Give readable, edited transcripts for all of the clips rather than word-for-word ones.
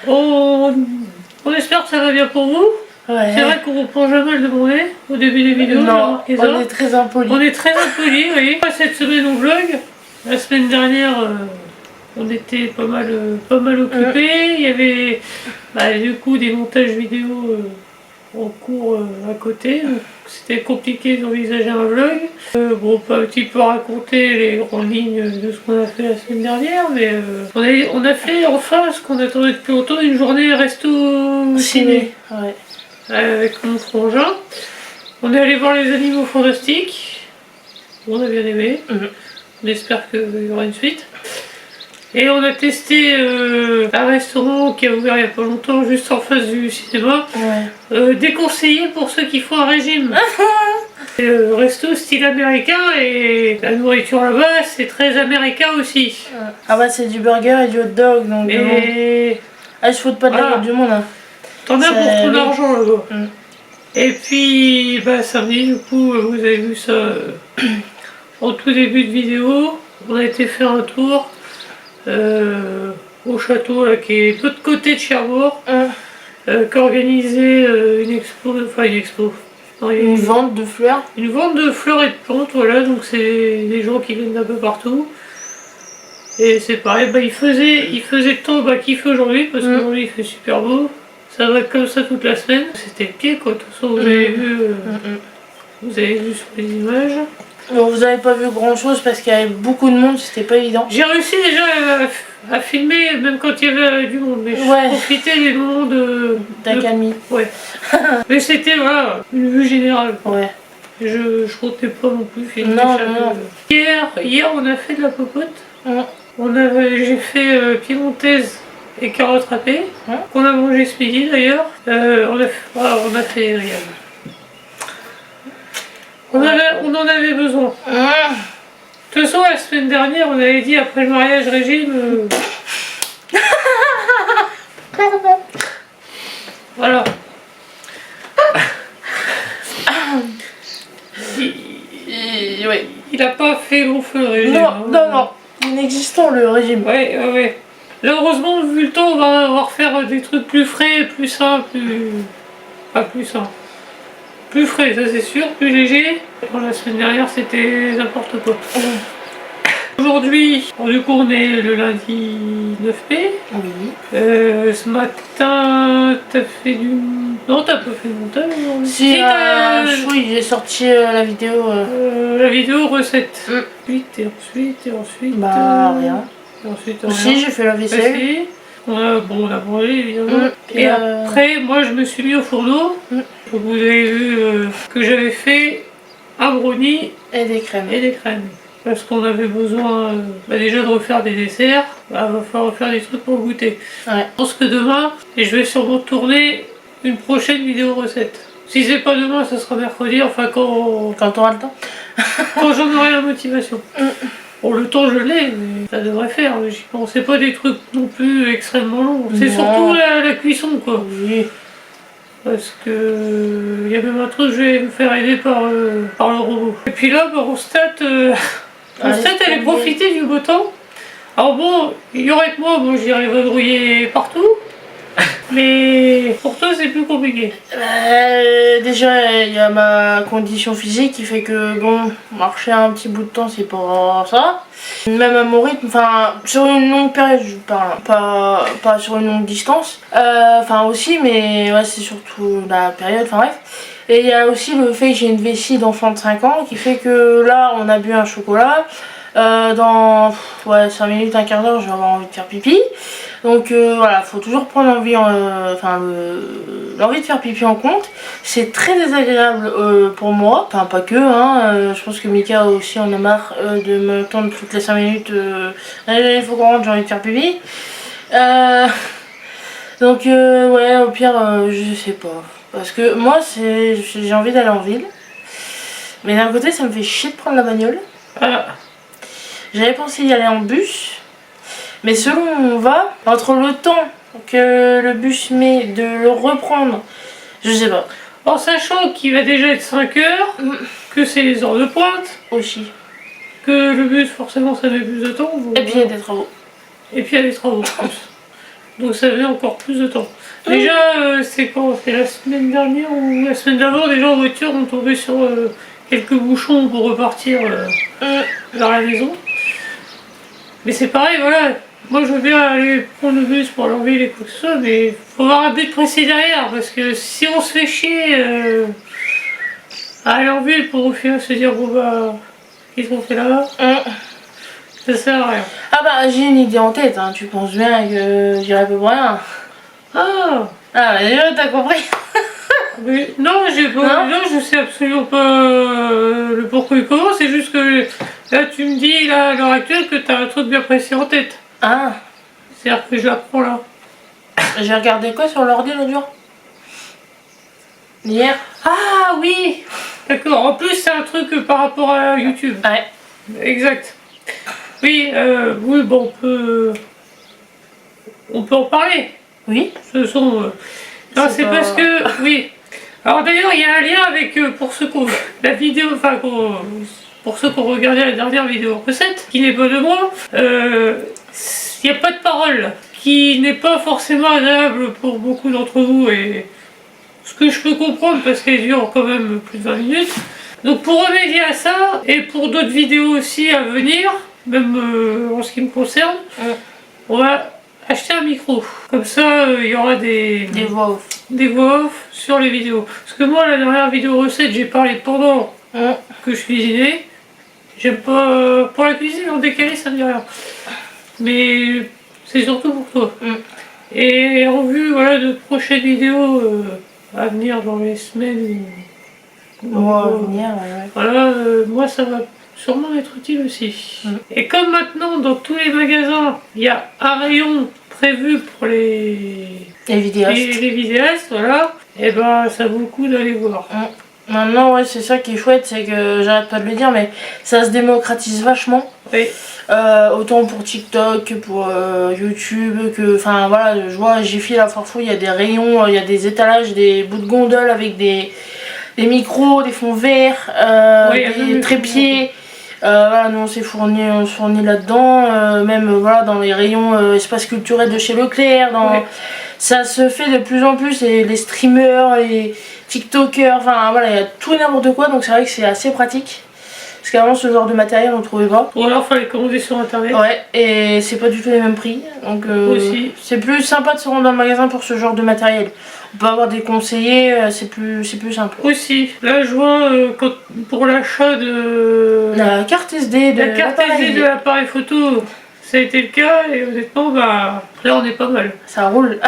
On espère que ça va bien pour vous. Ouais. C'est vrai qu'on reprend jamais à le demander au début des vidéos. Non, on est très impoli. On est très impoli, oui. Cette semaine on vlog. La semaine dernière, on était pas mal occupés. Il y avait du coup des montages vidéo en cours à côté. C'était compliqué d'envisager un vlog. Bon, on peut un petit peu raconter les grandes lignes de ce qu'on a fait la semaine dernière, mais on a fait enfin ce qu'on attendait depuis longtemps, une journée resto ciné. Ouais. Avec mon frangin. On est allé voir les animaux fantastiques. On a bien aimé. On espère qu'il y aura une suite. Et on a testé un restaurant qui a ouvert il n'y a pas longtemps, juste en face du cinéma. Ouais. Déconseillé pour ceux qui font un régime. Resto style américain, et la nourriture là-bas c'est très américain aussi. Ah bah c'est du burger et du hot dog, donc ah, je fous pas de la gueule du monde. Hein. T'en as pour ton argent là-bas. Et puis samedi du coup vous avez vu ça en tout début de vidéo. On a été faire un tour au château là, qui est de l'autre côté de Cherbourg, qui a organisé une expo. Non, une vente de fleurs. Une vente de fleurs et de plantes, voilà, donc c'est des gens qui viennent d'un peu partout. Et c'est pareil, il faisait le temps qu'il fait aujourd'hui, parce qu'aujourd'hui il fait super beau. Ça va être comme ça toute la semaine. C'était le pied quoi, de toute façon vous avez vu, vous avez vu sur les images. Bon, vous avez pas vu grand chose parce qu'il y avait beaucoup de monde, c'était pas évident. J'ai réussi déjà à filmer même quand il y avait du monde, mais je profitais des moments d'accalmie. Ouais. Mais c'était voilà, une vue générale. Ouais. Je comptais pas non plus filmer non. Hier on a fait de la popote. J'ai fait piémontaise et carottes râpées, qu'on a mangé ce midi d'ailleurs. On a fait rien. On en avait besoin. De toute façon, la semaine dernière, on avait dit après le mariage régime. Voilà. Il a pas fait long feu le régime. Non. Inexistant le régime. Ouais. Là, heureusement, vu le temps, on va refaire des trucs plus frais, plus sains, plus frais, ça c'est sûr, plus léger. La semaine dernière, c'était n'importe quoi. Aujourd'hui, du coup, on est le lundi 9 mai. Oui. Ce matin, t'as fait du... Non, t'as pas fait de montage aujourd'hui. Si, oui, j'ai sorti la vidéo. La vidéo recette. Et ensuite... rien. Et ensuite, aussi, j'ai fait la vaisselle. On a mangé évidemment. Et après, moi je me suis mis au fourneau. Vous avez vu que j'avais fait un brownie et des crèmes. Parce qu'on avait besoin déjà de refaire des desserts. Il va falloir refaire des trucs pour goûter. Je pense que demain, je vais sûrement tourner une prochaine vidéo recette. Si c'est pas demain, ça sera mercredi, enfin quand t'auras le temps. Quand j'en aurai la motivation. Bon, le temps je l'ai, mais ça devrait faire. J'y pensais pas des trucs non plus extrêmement longs. C'est surtout la cuisson quoi. Oui. Parce que il y a même un truc, je vais me faire aider par le robot. Et puis là, Rostat, elle est profité du beau temps. Alors bon, il y aurait que moi, j'irais vadrouiller partout. Mais pour toi c'est plus compliqué. Déjà il y a ma condition physique qui fait que bon, marcher un petit bout de temps c'est pas ça. Même à mon rythme, enfin sur une longue période je parle, pas sur une longue distance. Enfin aussi, mais ouais, c'est surtout la période, enfin bref. Et il y a aussi le fait que j'ai une vessie d'enfant de 5 ans qui fait que là on a bu un chocolat. Dans 5 minutes, un quart d'heure, je vais avoir envie de faire pipi. Donc voilà, faut toujours prendre l'envie de faire pipi en compte. C'est très désagréable pour moi, enfin pas que, je pense que Mika aussi en a marre de me tendre toutes les 5 minutes. Il faut qu'on rentre, j'ai envie de faire pipi. Donc ouais, au pire, je sais pas. Parce que moi, j'ai envie d'aller en ville. Mais d'un côté, ça me fait chier de prendre la bagnole. J'avais pensé y aller en bus, mais selon où on va, entre le temps que le bus met de le reprendre, je sais pas. En sachant qu'il va déjà être 5 heures, que c'est les heures de pointe, aussi. Que le bus forcément ça met plus de temps. Et puis il y a des travaux. Et puis il y a des travaux en plus. Donc ça met encore plus de temps. Déjà, c'est quand? C'est la semaine dernière ou la semaine d'avant, déjà en voiture, on tombait sur quelques bouchons pour repartir vers la maison. Mais c'est pareil, voilà. Moi, je veux bien aller prendre le bus pour leur ville et quoi que ce soit, mais faut avoir un but précis derrière, parce que si on se fait chier à aller en ville pour au final se dire, bon bah, qu'est-ce qu'on fait là-bas, ça sert à rien. Ah bah, j'ai une idée en tête, hein. Tu penses bien que j'irai peu pour rien. Ah, Ah, déjà, t'as compris. mais non, j'ai pas, non, je sais absolument pas le pourquoi et comment, c'est juste que là, tu me dis, là, à l'heure actuelle, que t'as un truc bien précis en tête. Ah, C'est-à-dire que je l'apprends là. j'ai regardé quoi sur l'ordi l'autre jour? Hier. Ah oui, d'accord. En plus, c'est un truc par rapport à YouTube. Ouais. Exact. Oui, oui, bon, on peut en parler. Oui. Ce sont. Non, c'est pas... parce que, oui. Alors d'ailleurs, il y a un lien avec pour ceux qui ont la vidéo, enfin pour ceux qui ont regardé la dernière vidéo recette, qui n'est pas de moi. Il n'y a pas de parole, qui n'est pas forcément agréable pour beaucoup d'entre vous et ce que je peux comprendre parce qu'elle dure quand même plus de 20 minutes. Donc pour remédier à ça, et pour d'autres vidéos aussi à venir, même en ce qui me concerne, on va acheter un micro. Comme ça, il y aura des voix off. Des voix off sur les vidéos. Parce que moi, la dernière vidéo recette, j'ai parlé pendant que je cuisinais. J'aime pas... pour la cuisine, en décalé, ça me dit rien. Mais c'est surtout pour toi. Et en vue, voilà, de prochaines vidéos à venir dans les semaines voilà, moi ça va sûrement être utile aussi. Et comme maintenant dans tous les magasins il y a un rayon prévu pour les vidéastes, les vidéastes, voilà, et ben ça vaut le coup d'aller voir. Maintenant, ouais, c'est ça qui est chouette, c'est que j'arrête pas de le dire, mais ça se démocratise vachement. Oui. Autant pour TikTok que pour YouTube, que, enfin voilà, je vois, j'ai fait la Farfouille, il y a des rayons, il y a des étalages, des bouts de gondole avec des micros, des fonds verts, des trépieds. Voilà, nous on se fournit là-dedans, même voilà, dans les rayons espace culturel de chez Leclerc, ça se fait de plus en plus, les streamers, les tiktokers, enfin voilà, il y a tout et n'importe quoi, donc c'est vrai que c'est assez pratique. Parce qu'avant ce genre de matériel on ne trouvait pas. Ou alors fallait commander sur internet. Ouais, et c'est pas du tout les mêmes prix, donc c'est plus sympa de se rendre dans le magasin pour ce genre de matériel. On peut avoir des conseillers, c'est plus simple. Aussi, là je vois pour l'achat de la carte SD de l'appareil photo, ça a été le cas et honnêtement bah là on est pas mal. Ça roule.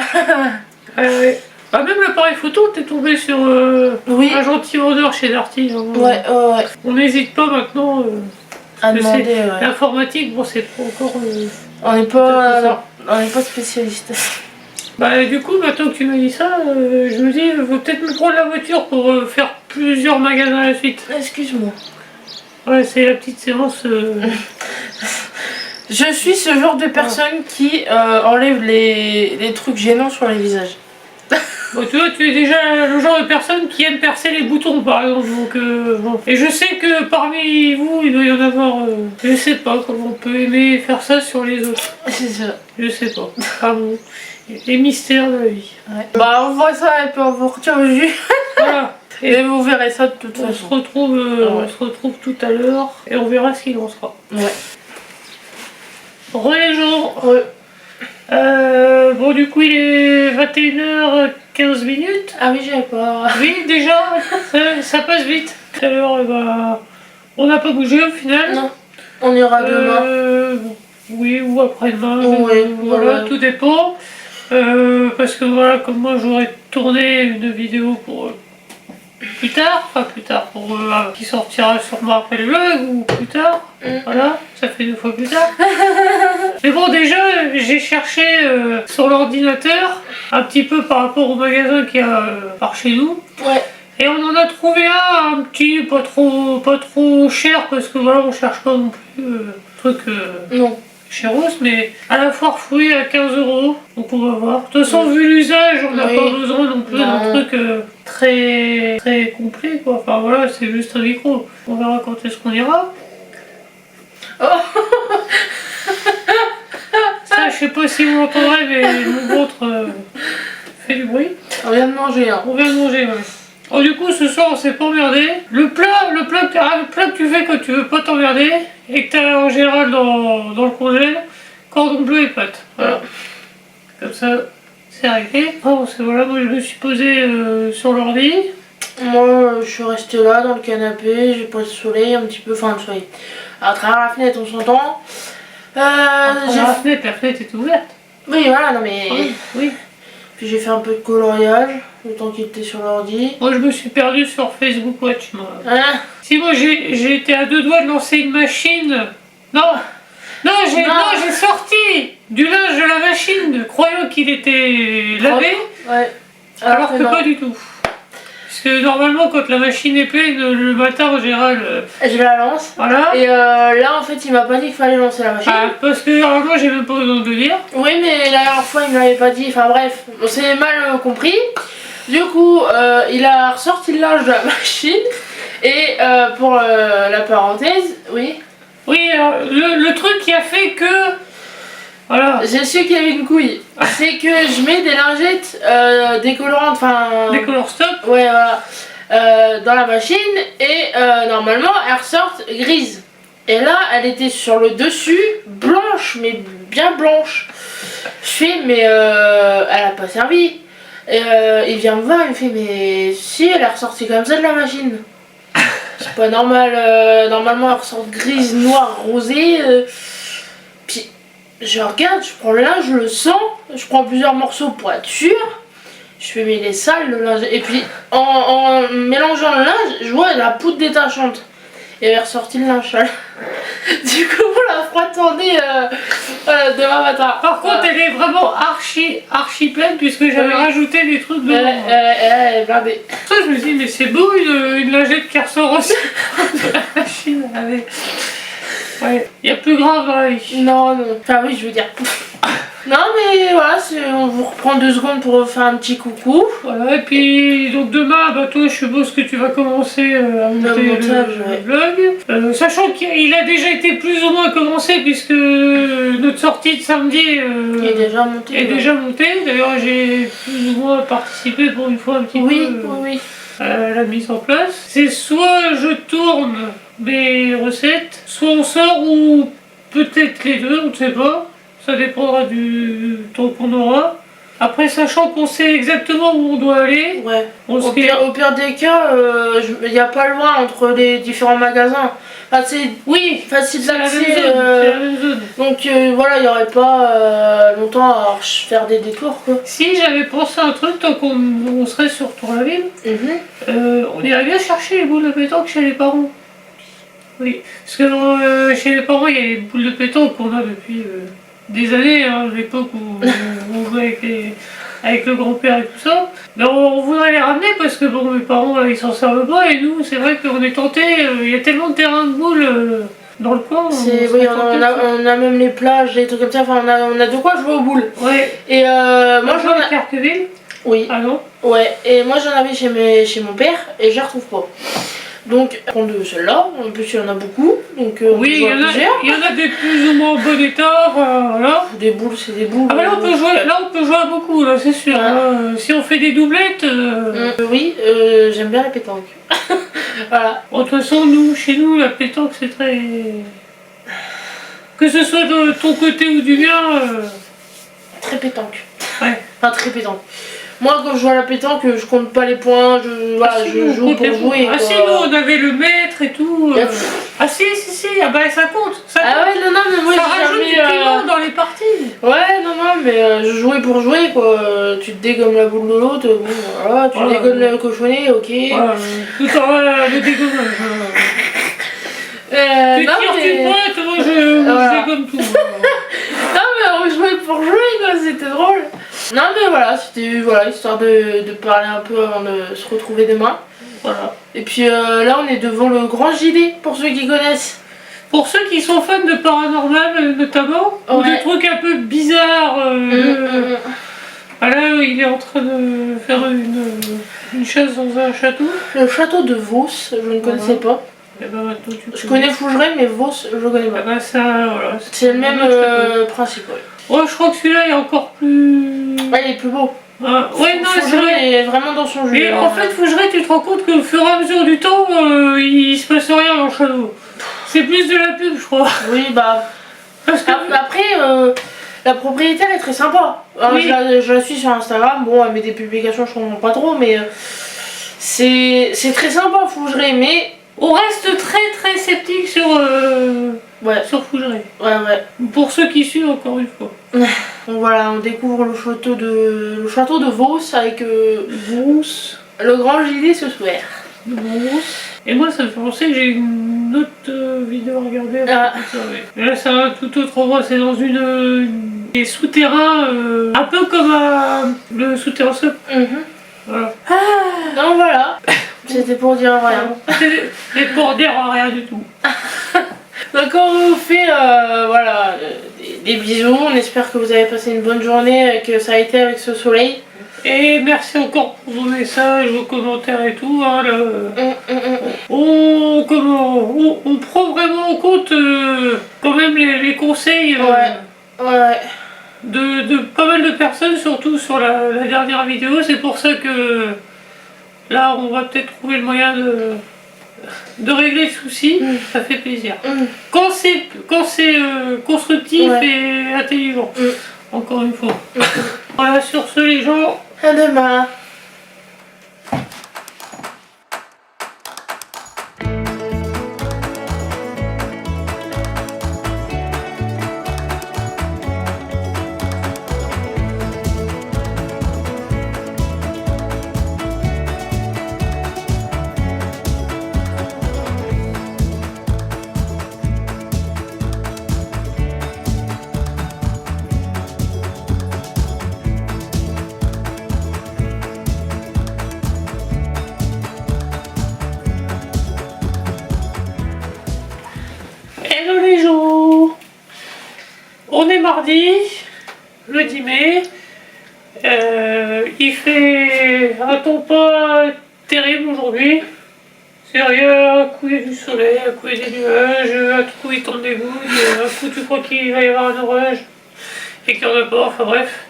Ouais. Bah même l'appareil photo, t'es tombé sur un gentil vendeur chez Darty. Hein. Ouais. On n'hésite pas maintenant à demander. L'informatique, bon c'est pas encore. On n'est pas spécialiste. Bah du coup, maintenant que tu m'as dit ça, je me dis, je vais peut-être me prendre la voiture pour faire plusieurs magasins à la suite. Excuse-moi. Ouais, c'est la petite séance. Je suis ce genre de personne qui enlève les trucs gênants sur les visages. Bon, tu vois, tu es déjà le genre de personne qui aime percer les boutons par exemple. Donc, bon. Et je sais que parmi vous, il doit y en avoir. Je sais pas comment on peut aimer faire ça sur les autres. C'est ça. Je sais pas. Ah bon. Les mystères de la vie. Ouais. Bah on voit ça et puis on vous retient au jus. Voilà. Et vous verrez ça de toute façon. On se retrouve tout à l'heure et on verra ce qu'il en sera. Ouais. Les gens. Bon du coup il est 21h15 minutes. Ah oui j'avais pas. Oui déjà, ça passe vite. Tout à l'heure on n'a pas bougé au final. Non. On ira demain. Oui ou après-demain. Voilà, tout dépend. Parce que voilà, comme moi j'aurais tourné une vidéo pour plus tard, pour qui sortira sûrement après le vlog ou plus tard. Voilà, ça fait 2 fois plus tard. Mais bon, déjà j'ai cherché sur l'ordinateur un petit peu par rapport au magasin qu'il y a par chez nous. Ouais. Et on en a trouvé un petit pas trop cher parce que voilà, on cherche pas non plus truc. Non. Chez Rose, mais à la foire fouille à 15 €, donc on va voir. De toute façon, vu l'usage, on n'a pas besoin non plus d'un truc très complet, quoi. Enfin voilà, c'est juste un micro. On verra quand est-ce qu'on ira. Oh. Sache je sais pas si vous l'entendrez, mais mon ventre fait du bruit. On vient de manger, hein. On vient de manger, ouais. Oh, du coup, ce soir, on s'est pas emmerdé. Le plat que tu fais quand tu veux pas t'emmerder et que t'as en général dans le congèle, cordon bleu et pâtes. Voilà. Comme ça, c'est réglé. Oh, voilà, moi je me suis posé sur l'ordi. Moi, je suis restée là dans le canapé, j'ai pris le soleil un petit peu, enfin le soleil. À travers la fenêtre, on s'entend. La fenêtre est ouverte. Oui, voilà, non mais. Oui. Puis j'ai fait un peu de coloriage, le temps qu'il était sur l'ordi. Moi, je me suis perdu sur Facebook Watch, moi. Hein? Si, moi, j'ai été à 2 doigts de lancer une machine. Non, j'ai sorti du linge de la machine, croyant qu'il était lavé, ouais. alors que pas du tout. Parce que normalement, quand la machine est pleine, le matin, en général... je la lance. Voilà. Et là, en fait, il m'a pas dit qu'il fallait lancer la machine. Parce que normalement, j'ai même pas besoin de le dire. Oui, mais la dernière fois, il me l'avait pas dit. Enfin bref, on s'est mal compris. Du coup, il a ressorti le linge de la machine. Et pour la parenthèse, oui. Oui, alors, le truc qui a fait que... Voilà. J'ai su qu'il y avait une couille. C'est que je mets des lingettes décolorantes, enfin... Décolore stop. Ouais, voilà. Dans la machine. Et normalement, elles ressortent grises. Et là, elle était sur le dessus, blanche, mais bien blanche. Je fais, mais elle a pas servi. Et il vient me voir, il me fait, mais si, elle est ressortie comme ça de la machine. C'est pas normal, normalement elle ressort grise, noire, rosée. Puis je regarde, je prends le linge, je le sens, je prends plusieurs morceaux pour être sûr. Je fais, mais il est sale le linge. Et puis en mélangeant le linge, je vois la poudre détachante. Et elle est ressortie le linge sale. Du coup, on la fera tourner demain matin. Par contre, elle est vraiment archi pleine, puisque j'avais rajouté des trucs dedans. Elle est blindée. Ça, je me dis, mais c'est beau une lingette qui ressort aussi de la machine. Ouais, il y a plus grave dans la vie. Non. Enfin, oui, je veux dire. Non, mais voilà, on vous reprend 2 secondes pour faire un petit coucou. Voilà, et puis donc demain, bah, toi, je suppose que tu vas commencer à monter le vlog. Sachant qu'il a déjà été plus ou moins commencé, puisque notre sortie de samedi est déjà montée. D'ailleurs, j'ai plus ou moins participé pour une fois un petit peu oui. à la mise en place. C'est soit je tourne mes recettes, soit on sort, ou peut-être les deux, on ne sait pas. Ça dépendra du temps qu'on aura. Après, sachant qu'on sait exactement où on doit aller, au pire des cas, il n'y a pas loin entre les différents magasins. Enfin, c'est facile d'accès. C'est la même zone. Donc voilà, il n'y aurait pas longtemps à faire des détours, quoi. Si j'avais pensé à un truc, tant qu'on serait sur Tour-la-Ville, on irait bien chercher les boules de pétanque chez les parents. Oui, parce que chez les parents, il y a les boules de pétanque qu'on a depuis... des années, hein, l'époque où on jouait avec le grand-père et tout ça. Mais on voudrait les ramener parce que bon, mes parents ils s'en servent pas, et nous c'est vrai qu'on est tentés, il y a tellement de terrains de boules dans le coin. On a même les plages, des trucs comme ça, enfin on a de quoi jouer aux boules. Ouais. Et moi j'en ai... Carqueville. Oui. Ah non. Ouais, et moi j'en avais chez mon père et je les retrouve pas. Donc, on prend de celle-là, en plus il y en a beaucoup, donc oui, il y en a des plus ou moins en bon état, voilà. Des boules, c'est des boules. Ah bah là on peut jouer à beaucoup, là c'est sûr. Si on fait des doublettes... oui, j'aime bien la pétanque. Voilà. Bon, de toute façon, chez nous, la pétanque c'est très... Que ce soit de ton côté ou du mien... Très pétanque. Ouais. Enfin, très pétanque. Moi, quand je joue à la pétanque, je compte pas les points, je joue pour jouer. Ah si, nous on avait le maître et tout. Ah si, ah bah ça compte. Ouais, non, mais moi ça rajoute du piment dans les parties. Ouais, non, mais je jouais pour jouer, quoi. Tu te dégommes la boule de l'autre, bon, voilà, tu dégommes le cochonnet, ok. Voilà, tout en le dégommage. Tu tires, tu pointes, moi je dégomme tout. Non, mais on jouait pour jouer, quoi, c'était drôle. Non, mais voilà, c'était histoire de parler un peu avant de se retrouver demain. Voilà. Et puis là, on est devant le Grand Gilet, pour ceux qui connaissent. Pour ceux qui sont fans de paranormal, notamment, ou des trucs un peu bizarres. Ah là, il est en train de faire une chasse dans un château. Le château de Vos, je ne connaissais pas. Et ben, je connais Fougeray, mais Vos, je connais pas. Ça, voilà, c'est le même principe, ouais. Ouais, je crois que celui-là est encore plus... Ouais, il est plus beau. Ouais, non, c'est Fougeray vrai. est vraiment dans son jeu. Mais en fait, Fougeray, tu te rends compte qu'au fur et à mesure du temps, il se passe rien dans Shadow. C'est plus de la pub, je crois. Oui, bah... Parce que... Après, la propriétaire est très sympa. Oui. Je la suis sur Instagram. Bon, elle met des publications, je comprends pas trop, mais... c'est très sympa, Fougeray, mais... On reste très sceptique sur Fougeray. Ouais. Pour ceux qui suivent, encore une fois. Donc voilà, on découvre le château de Vos avec le grand gilet ce soir. Et moi, ça me fait penser que j'ai une autre vidéo à regarder. Ah. Mais là, c'est un tout autre endroit. C'est dans des souterrains, un peu comme le souterrain Sop. Voilà. Donc voilà, c'était pour dire rien. C'est pour dire rien du tout. Donc on vous fait voilà, des bisous. On espère que vous avez passé une bonne journée, que ça a été avec ce soleil. Et merci encore pour vos messages, vos commentaires et tout. Hein, on prend vraiment en compte quand même les conseils Ouais. de pas mal de personnes, surtout sur la dernière vidéo. C'est pour ça que là, on va peut-être trouver le moyen de régler le souci. Ça fait plaisir. Quand c'est constructif et intelligent. Encore une fois. Voilà, sur ce les gens. À demain. Hello les gens. On est mardi, le 10 mai. Il fait un temps pas terrible aujourd'hui. C'est rien, un coup il y a du soleil, un coup il y a des nuages, un coup il tombe des gouttes, un coup tu crois qu'il va y avoir un orage et qu'il n'y en a pas, enfin bref.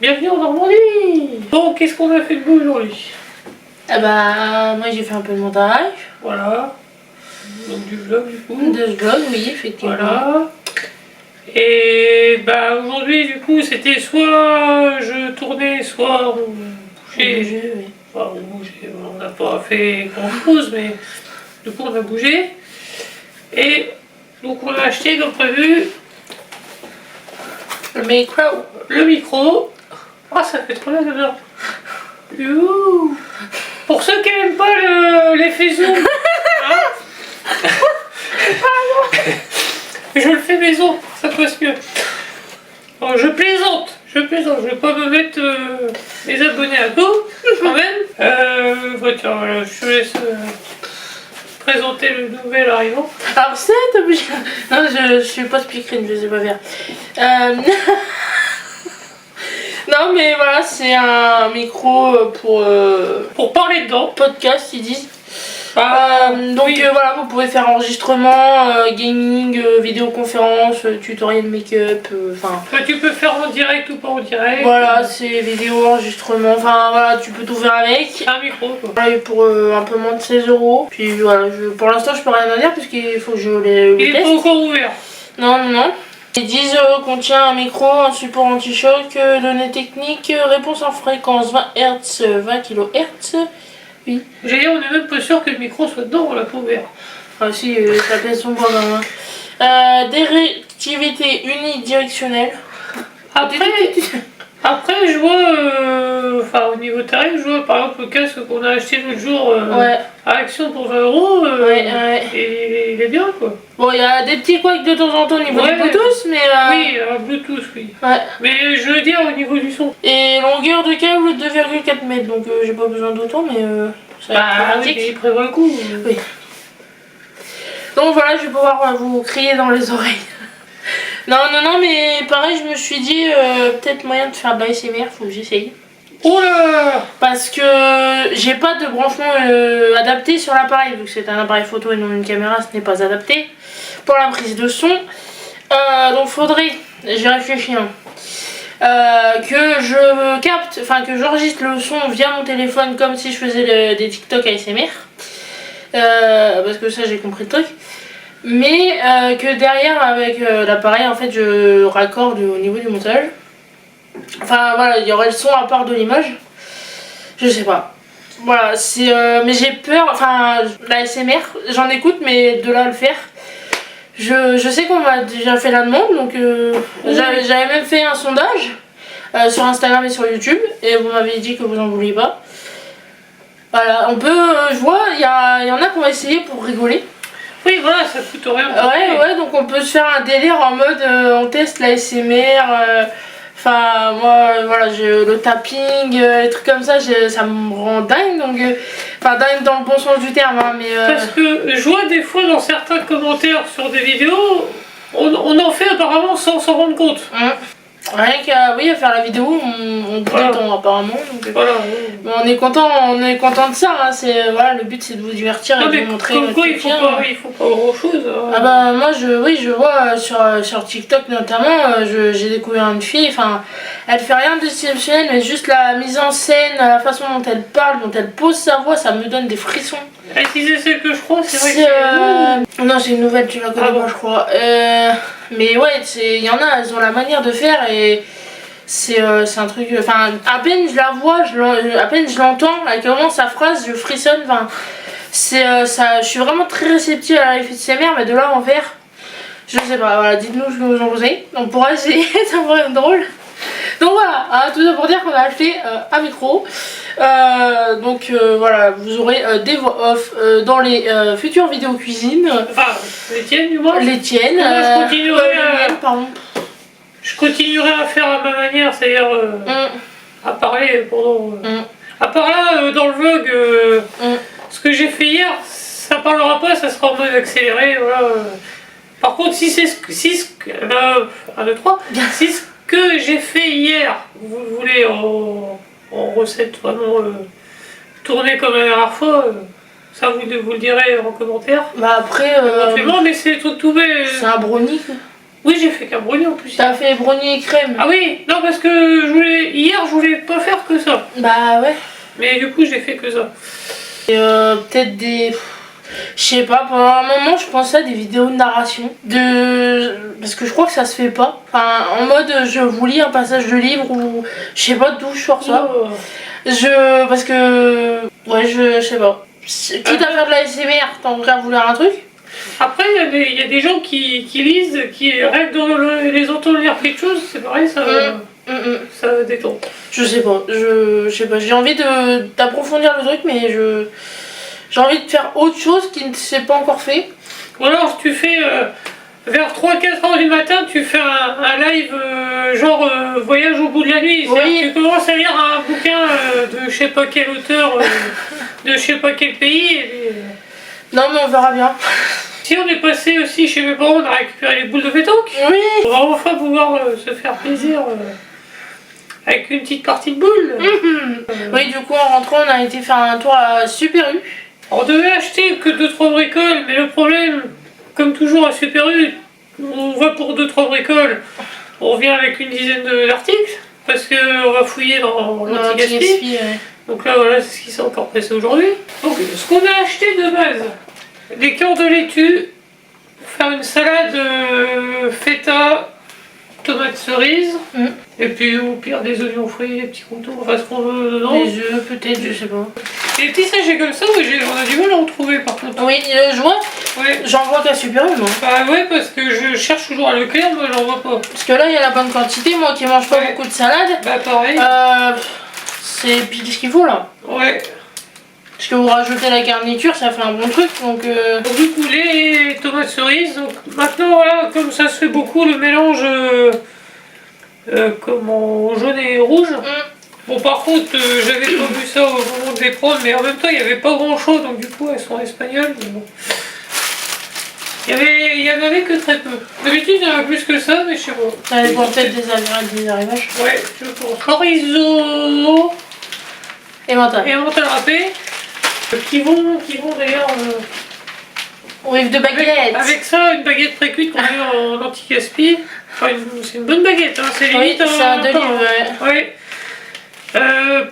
Bienvenue en Normandie. Bon, qu'est-ce qu'on a fait de beau aujourd'hui? Ah bah moi j'ai fait un peu de montage. Voilà. Donc du vlog du coup. De ce vlog, oui, effectivement. Voilà. Et bah aujourd'hui du coup c'était soit je tournais, soit on bougeait. Oui. Enfin on bougeait, on n'a pas fait grand chose mais du coup on a bougé. Et donc on a acheté comme prévu Le micro. le micro. Ah ça fait trop bien déjà. Youhou. Pour ceux qui n'aiment pas l'effet zoom. Hein. Je le fais maison, ça passe mieux. Bon, je plaisante, je vais pas me mettre mes abonnés à dos, quand même. Tiens, voilà, je te laisse présenter le nouvel arrivant. Alors c'est obligé. Non, je suis pas speakerine, je sais pas faire. Non mais voilà, c'est un micro Pour parler dedans. podcast, ils disent. Donc oui. voilà, vous pouvez faire enregistrement, gaming, vidéoconférence, tutoriel make-up, enfin... Tu peux faire en direct ou pas en direct. Voilà, c'est vidéo, enregistrement, enfin voilà, tu peux tout faire avec. Un micro quoi. Voilà, et pour un peu moins de 16 €. Puis voilà, pour l'instant je peux rien en dire puisqu'il faut que je le Il est teste. pas encore ouvert. Non. Ils disent contient un micro, un support anti-choc, données techniques, réponse en fréquence 20 Hz, 20 kHz. Oui. J'ai dit, on est même pas sûr que le micro soit dedans, on l'a pas ouvert. Ah si, ça pèse son poids quand même. Directivité unidirectionnelle. Après, je vois, enfin au niveau tarif, je vois par exemple le casque qu'on a acheté l'autre jour à Action pour 20 €. Et il est bien quoi. Bon, il y a des petits couacs de temps en temps au niveau du Bluetooth, mais... Oui, Bluetooth, oui. Ouais. Mais je veux dire au niveau du son. Et longueur de câble 2,4 mètres, donc j'ai pas besoin d'autant, mais ça va être pratique. Il prévoit le coup. Oui. Donc voilà, je vais pouvoir vous crier dans les oreilles. Non, mais pareil, je me suis dit, peut-être moyen de faire de l'ASMR, faut que j'essaye. Oh là! Parce que j'ai pas de branchement adapté sur l'appareil, vu que c'est un appareil photo et non une caméra, ce n'est pas adapté pour la prise de son. Donc faudrait, j'ai réfléchi, hein, que je capte, enfin que j'enregistre le son via mon téléphone comme si je faisais des TikTok ASMR. Parce que ça j'ai compris le truc. Mais que derrière avec l'appareil en fait je raccorde au niveau du montage. Enfin voilà, il y aurait le son à part de l'image. Je sais pas. Voilà, c'est mais j'ai peur, enfin la ASMR, j'en écoute mais de là à le faire. Je sais qu'on m'a déjà fait la demande, donc j'avais même fait un sondage sur Instagram et sur YouTube et vous m'avez dit que vous en vouliez pas. Voilà, on peut, je vois, il y en a qui ont essayé pour rigoler. Oui, voilà, ça coûte rien. Ouais, donc on peut se faire un délire en mode on teste la SMR. Enfin, moi, voilà, j'ai le tapping, les trucs comme ça, ça me rend dingue. Donc, enfin, dingue dans le bon sens du terme, hein, mais. Parce que je vois des fois dans certains commentaires sur des vidéos, on en fait apparemment sans s'en rendre compte. Rien qu'à oui, à faire la vidéo, on prend le temps apparemment. Donc, voilà. Mais on est content de ça. Hein, voilà, le but c'est de vous divertir et de vous montrer. Comme quoi, il faut pas grand chose. Ah bah moi je vois sur TikTok notamment, j'ai découvert une fille, enfin elle fait rien d'exceptionnel mais juste la mise en scène, la façon dont elle parle, dont elle pose sa voix, ça me donne des frissons. C'est celle que je crois, c'est vrai que non, c'est une nouvelle, tu la connais pas je crois. Mais ouais, il y en a, elles ont la manière de faire et c'est un truc, enfin à peine je la vois, à peine je l'entends, elle commence sa phrase, je frissonne, enfin ça, je suis vraiment très réceptive à la ASMR, mais de là en faire, je sais pas, voilà, dites-nous ce que vous en pensez, on pourra essayer, ça pourrait être drôle. Donc voilà, hein, tout ça pour dire qu'on a acheté un micro, donc voilà, vous aurez des voix off dans les futures vidéos cuisine. Enfin, les tiennes du moins. Les tiennes, je continuerai à faire à ma manière, c'est-à-dire à parler pendant... À part là, dans le vlog, ce que j'ai fait hier, ça parlera pas, ça sera en mode accéléré, voilà. Par contre, si c'est ce que j'ai fait hier, vous voulez en recette vraiment tournée comme la dernière fois, ça vous le direz en commentaire. Bah après, mais c'est des trucs tout bêtes. c'est un brownie. Oui, j'ai fait qu'un brownie en plus. T'as fait brownie et crème. Ah oui, non parce que hier je voulais pas faire que ça. Bah ouais. Mais du coup j'ai fait que ça. Et peut-être des... Je sais pas, pendant un moment je pensais à des vidéos de narration. Parce que je crois que ça se fait pas. Enfin, en mode je vous lis un passage de livre ou... Je sais pas d'où je sors ça. Parce que... Ouais, je sais pas. Quitte à faire de la SMR, t'en voudrais vouloir un truc. Après, il y a des gens qui lisent, qui rêvent de les entendre lire quelque chose, c'est pareil, ça détend. Je sais pas, j'ai envie d'approfondir le truc, mais j'ai envie de faire autre chose qui ne s'est pas encore fait. Ou alors, tu fais vers 3-4 heures du matin, tu fais un live genre voyage au bout de la nuit. Oui. Tu commences à lire un bouquin de je sais pas quel auteur, de je sais pas quel pays. Non, mais on verra bien. Si on est passé aussi chez mes parents, on a récupéré les boules de pétanque. Oui. On va enfin pouvoir se faire plaisir avec une petite partie de boules. Oui, du coup, en rentrant, on a été faire un tour à Super U. On devait acheter que 2-3 bricoles, mais le problème, comme toujours à Super U, on va pour 2-3 bricoles, on revient avec une dizaine d'articles, parce qu'on va fouiller dans l'anti-gaspi. Donc là, voilà, c'est ce qui s'est encore passé aujourd'hui. Donc, ce qu'on a acheté de base, des cœurs de laitue, pour faire une salade feta, tomates cerises, et puis au pire des oignons frits, des petits contours, enfin ce qu'on veut dedans. Des œufs peut-être, je sais pas. Des petits sachets comme ça, on a du mal à en trouver par contre. Oui, je vois. Ouais. J'en vois qu'à Super U, moi. Bah ouais, parce que je cherche toujours à Leclerc, mais j'en vois pas. Parce que là, il y a la bonne quantité, moi qui mange pas beaucoup de salade. Bah pareil. C'est pile ce qu'il faut là. Ouais. Parce que vous rajoutez la garniture, ça fait un bon truc, donc... Du coup, les tomates cerises, donc maintenant, voilà, comme ça se fait beaucoup, le mélange comment, jaune et rouge. Bon, par contre, j'avais pas vu ça au moment de les prendre, mais en même temps, il n'y avait pas grand chose, donc du coup, elles sont espagnoles, mais bon. Il y en avait que très peu. D'habitude, il y en a plus que ça, mais je sais pas. Ça dépend peut-être des arrivages. Ouais, je pense. Chorizo et mental râpé. Qui vont d'ailleurs Oui, de baguette. Avec ça, une baguette précuite qu'on met en anti-gaspi. Enfin, c'est une bonne baguette, hein. C'est limite c'est un délire, ouais. Ouais.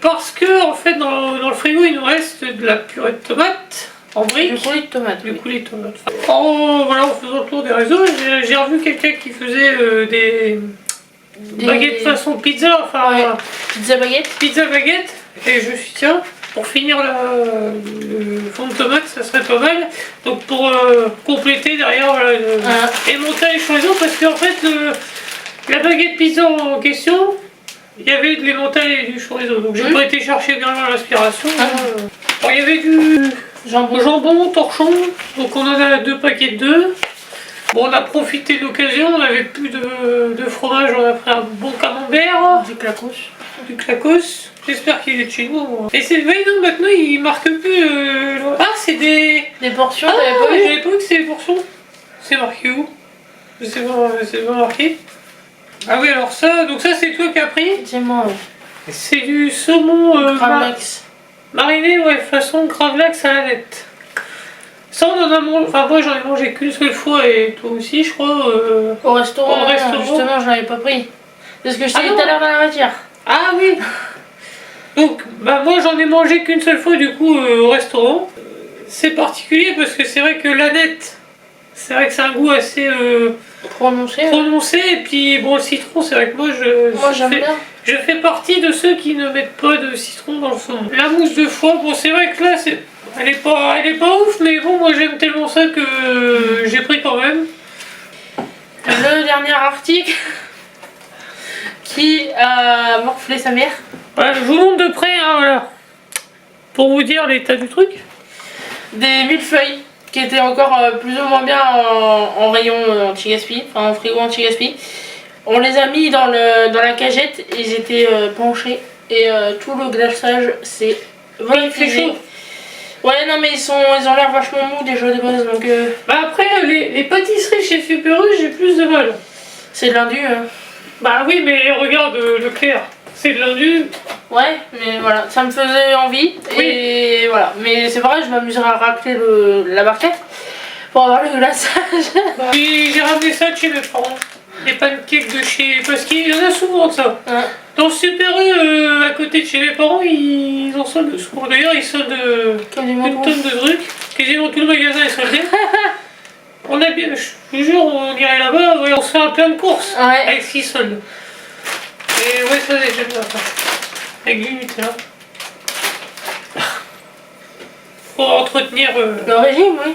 Parce que, en fait, dans le frigo, il nous reste de la purée de tomates en briques. Du coulis de tomate. Du coulis de tomates. Voilà, en faisant le tour des réseaux, j'ai revu quelqu'un qui faisait des baguettes façon pizza. Enfin, ouais. Pizza baguette. Pizza baguette. Et je me suis dit, tiens, pour finir le fond de tomate, ça serait pas mal. Donc pour compléter derrière, voilà, et monter les chorizo, parce qu'en fait, la baguette pizza en question, il y avait de l'émental et du chorizo. Donc j'ai pas été chercher bien loin l'inspiration. Alors, il y avait du jambon, torchon. Donc on en a 2 paquets de 2. Bon, on a profité de l'occasion, on n'avait plus de fromage, on a pris un bon camembert. Du clacos. Du clacos. J'espère qu'il est de chez nous. Et c'est vrai, non, maintenant il marque plus. Ah, c'est des portions, ah, t'avais pas vu? J'avais pas vu que c'est des portions. C'est marqué où? C'est pas marqué. Ah oui, alors ça, donc ça c'est toi qui as pris. C'est moi, ouais. C'est du saumon Gravlax. mariné, ouais, façon gravlax à la nette. Ça on en a mangé, enfin moi j'en ai mangé qu'une seule fois et toi aussi je crois. Au restaurant, justement je l'avais pas pris. C'est ce que je t'ai dit tout à l'heure dans la voiture. Ah oui. Donc bah moi j'en ai mangé qu'une seule fois du coup au restaurant. C'est particulier parce que c'est vrai que la nette, c'est vrai que c'est un goût assez prononcé et puis bon le citron c'est vrai que moi j'aime bien. Je fais partie de ceux qui ne mettent pas de citron dans le saumon. La mousse de foie, bon c'est vrai que là elle est pas ouf mais bon moi j'aime tellement ça que j'ai pris quand même. Le dernier article qui a morflé sa mère. Voilà, je vous montre de près hein, voilà. Pour vous dire l'état du truc. Des millefeuilles qui étaient encore plus ou moins bien en rayon anti-gaspi, enfin en frigo anti-gaspi. On les a mis dans la cagette et ils étaient penchés et tout le glaçage s'est volatilisé. Ouais non mais ils ont l'air vachement mous déjà de base donc... Bah après les pâtisseries chez Super U j'ai plus de mal. C'est de l'indu hein. Bah oui mais regarde le clair. C'est de l'indu. Ouais, mais voilà, ça me faisait envie. Oui. Et voilà, mais c'est vrai, je m'amuserai à racler la barquette pour avoir le glaçage. Bah, j'ai ramené ça de chez mes parents. Des pancakes de chez. Parce qu'il y en a souvent de ça. Ouais. Dans le Super U, à côté de chez mes parents, ils en soldent souvent. D'ailleurs, ils soldent une tonne de trucs. Quasiment tout le magasin est soldé. On a bien. Je vous jure, on irait là-bas, on se fait un plein de courses. Ouais. Avec 6 soldes. Et ouais, ça j'aime bien ça. Avec du Nutella. Pour entretenir le régime, oui.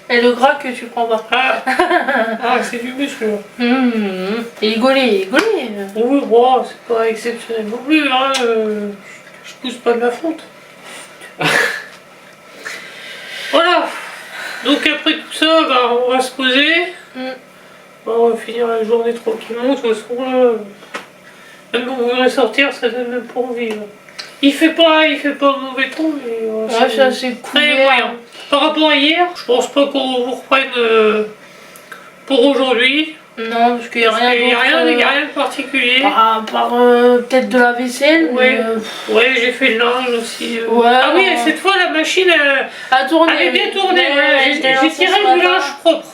Et le gras que tu prends pas. Ah c'est du muscle là. Et gaulé. Oui, bon, c'est pas exceptionnel non plus, hein. Je pousse pas de la fonte. Voilà. Donc après tout ça, bah, on va se poser. On va finir la journée tranquillement. De toute façon là. Même quand vous voudrez sortir, ça donne même pas envie. Là. Il fait pas mauvais temps, mais c'est très moyen. Par rapport à hier, je pense pas qu'on vous reprenne pour aujourd'hui. Non, parce qu'il n'y a rien d'autre. Il n'y a rien de particulier. À part peut-être de la vaisselle. Ouais, ouais j'ai fait le linge aussi. Ah oui, cette fois la machine a tourné. Elle est bien tournée. J'ai tiré du linge propre.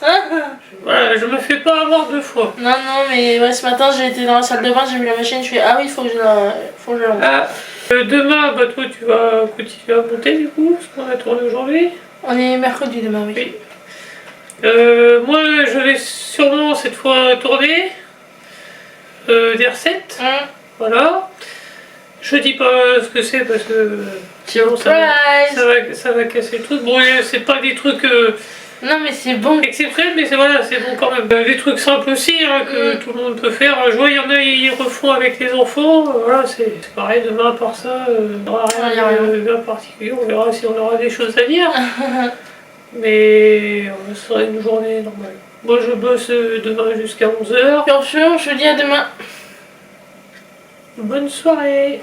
Voilà, je me fais pas avoir 2 fois. Non, mais ouais, ce matin j'ai été dans la salle de bain, j'ai vu la machine, je fais ah oui, il faut que je la monte. Demain, bah, toi tu vas continuer à monter du coup, ce qu'on a tourné aujourd'hui. On est mercredi demain, oui. Moi je vais sûrement cette fois tourner des recettes. Voilà. Je dis pas ce que c'est parce que sinon ça va casser le truc. Bon, c'est pas des trucs. Non mais c'est bon. Exceptionnel, mais c'est voilà, c'est bon quand même. Des trucs simples aussi hein, que tout le monde peut faire. Je vois, il y en a, ils refont avec les enfants. Voilà, c'est pareil, demain, à part ça, il n'y aura rien de particulier. On verra si on aura des choses à dire. Mais ce sera une journée normale. Moi, je bosse demain jusqu'à 11h. Bien sûr, je te dis à demain. Bonne soirée.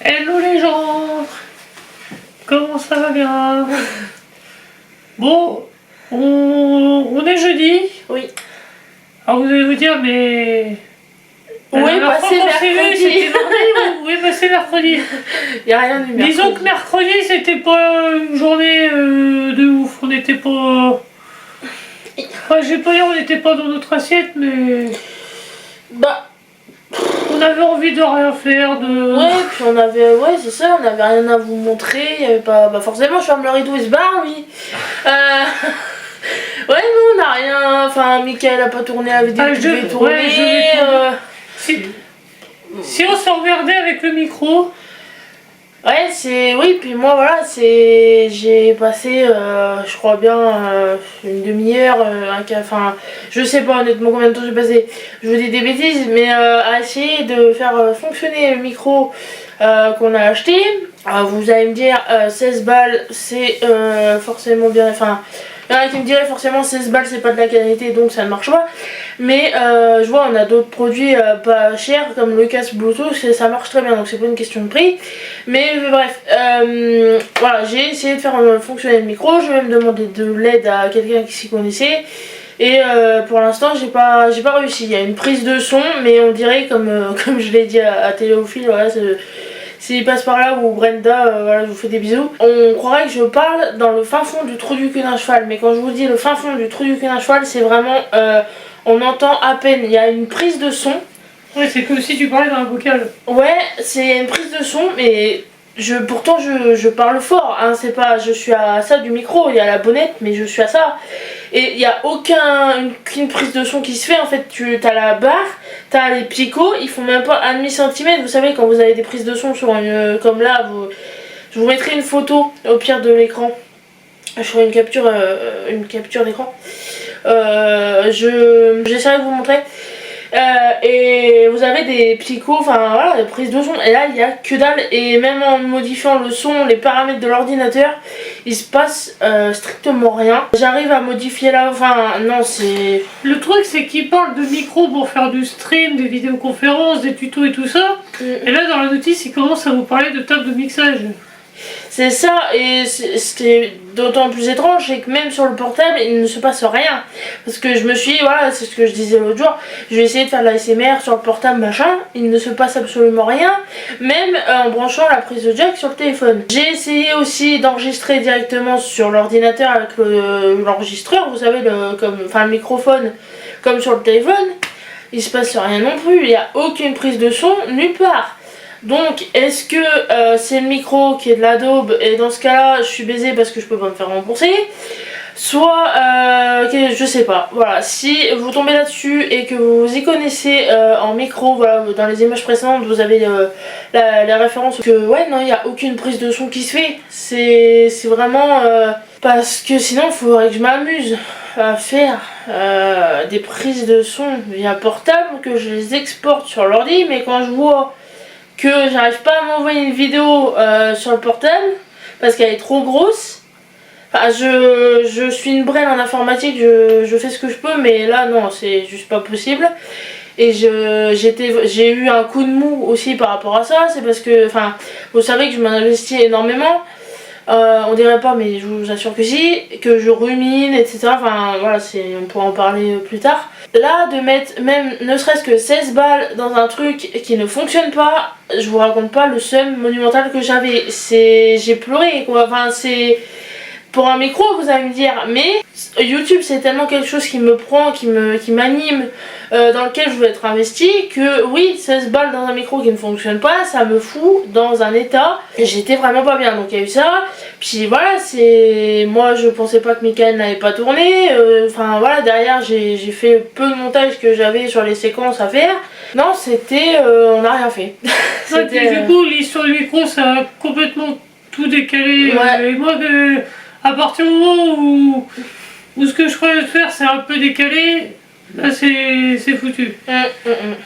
Hello les gens, comment ça va bien? Bon, on est jeudi. Oui. Alors vous allez vous dire, mais... Où est passé mercredi? C'était mardi ou où est passé mercredi? Y a rien du mercredi. Disons que mercredi c'était pas une journée de ouf, on n'était pas... Enfin, je vais pas dire on n'était pas dans notre assiette, mais... Bah... On avait envie de rien faire, de... Ouais, puis on avait... Ouais, c'est ça, on avait rien à vous montrer, il y avait pas... Bah forcément, je ferme le rideau et se barre, oui. Ouais, nous, on n'a rien... Enfin, Mickaël a pas tourné la vidéo, je vais tourner. Ouais, je vais tourner. Si on s'emmerdait avec le micro... Ouais, c'est... Oui, puis moi, voilà, c'est... J'ai passé, je crois bien, une demi-heure, enfin... Je sais pas honnêtement combien de temps j'ai passé. Je vous dis des bêtises, mais à essayer de faire fonctionner le micro qu'on a acheté. Vous allez me dire, 16 balles, c'est forcément bien... Enfin... Il y en a qui me diraient forcément 16 balles c'est pas de la qualité donc ça ne marche pas. Mais je vois on a d'autres produits pas chers comme le casque Bluetooth ça marche très bien donc c'est pas une question de prix. Mais bref, voilà j'ai essayé de faire fonctionner le micro, je vais me demander de l'aide à quelqu'un qui s'y connaissait. Et pour l'instant j'ai pas réussi. Il y a une prise de son mais on dirait comme je l'ai dit à Téléophile, voilà, s'il passe par là ou Brenda, voilà, je vous fais des bisous. On croirait que je parle dans le fin fond du trou du cul d'un cheval. Mais quand je vous dis le fin fond du trou du cul d'un cheval, c'est vraiment... on entend à peine. Il y a une prise de son. Ouais, c'est comme si tu parlais dans un vocal. Ouais, c'est une prise de son, mais... Pourtant je parle fort, hein, c'est pas, je suis à ça du micro, il y a la bonnette mais je suis à ça. Et il n'y a aucune prise de son qui se fait, en fait tu as la barre, tu as les picots, ils font même pas 1,5 cm, vous savez quand vous avez des prises de son sur une, comme là, je vous mettrai une photo au pire de l'écran, je ferai une capture d'écran, j'essaierai de vous montrer. Et vous avez des picots, enfin voilà, des prises de son, et là il n'y a que dalle, et même en modifiant le son, les paramètres de l'ordinateur, il se passe strictement rien. J'arrive à modifier là, enfin non c'est... Le truc c'est qu'il parle de micro pour faire du stream, des vidéoconférences, des tutos et tout ça, et là dans la notice il commence à vous parler de table de mixage. C'est ça, et c'était d'autant plus étrange, c'est que même sur le portable, il ne se passe rien. Parce que je me suis dit, voilà, c'est ce que je disais l'autre jour, je vais essayer de faire de la ASMR sur le portable, machin, il ne se passe absolument rien, même en branchant la prise de jack sur le téléphone. J'ai essayé aussi d'enregistrer directement sur l'ordinateur avec l'enregistreur, vous savez, le microphone, comme sur le téléphone, il se passe rien non plus, il n'y a aucune prise de son, nulle part. Donc est-ce que c'est le micro qui est de l'Adobe et dans ce cas là je suis baisée parce que je peux pas me faire rembourser, soit je sais pas, voilà, si vous tombez là-dessus et que vous y connaissez en micro, voilà, dans les images précédentes vous avez la référence que ouais non il n'y a aucune prise de son qui se fait, c'est vraiment parce que sinon il faudrait que je m'amuse à faire des prises de son via portable, que je les exporte sur l'ordi, mais quand je vois que j'arrive pas à m'envoyer une vidéo sur le portable parce qu'elle est trop grosse. Enfin, je suis une brêle en informatique, je fais ce que je peux, mais là non, c'est juste pas possible. Et j'ai eu un coup de mou aussi par rapport à ça. C'est parce que, enfin, vous savez que je m'investis énormément. On dirait pas, mais je vous assure que si, que je rumine, etc. Enfin voilà, on pourra en parler plus tard. Là, de mettre même ne serait-ce que 16 balles dans un truc qui ne fonctionne pas, je vous raconte pas le seum monumental que j'avais. J'ai pleuré quoi, enfin c'est... Pour un micro, vous allez me dire, mais YouTube c'est tellement quelque chose qui me prend, qui m'anime, dans lequel je veux être investi, que oui, 16 balles dans un micro qui ne fonctionne pas, ça me fout dans un état. J'étais vraiment pas bien, donc il y a eu ça. Puis voilà, moi je pensais pas que Mickaël n'avait pas tourné. Enfin voilà, derrière j'ai fait peu de montage que j'avais sur les séquences à faire. Non, c'était... on n'a rien fait. Du coup, l'histoire du micro, ça a complètement tout décalé. Ouais. Et moi, à partir du moment où ce que je croyais faire, c'est un peu décalé, là c'est foutu.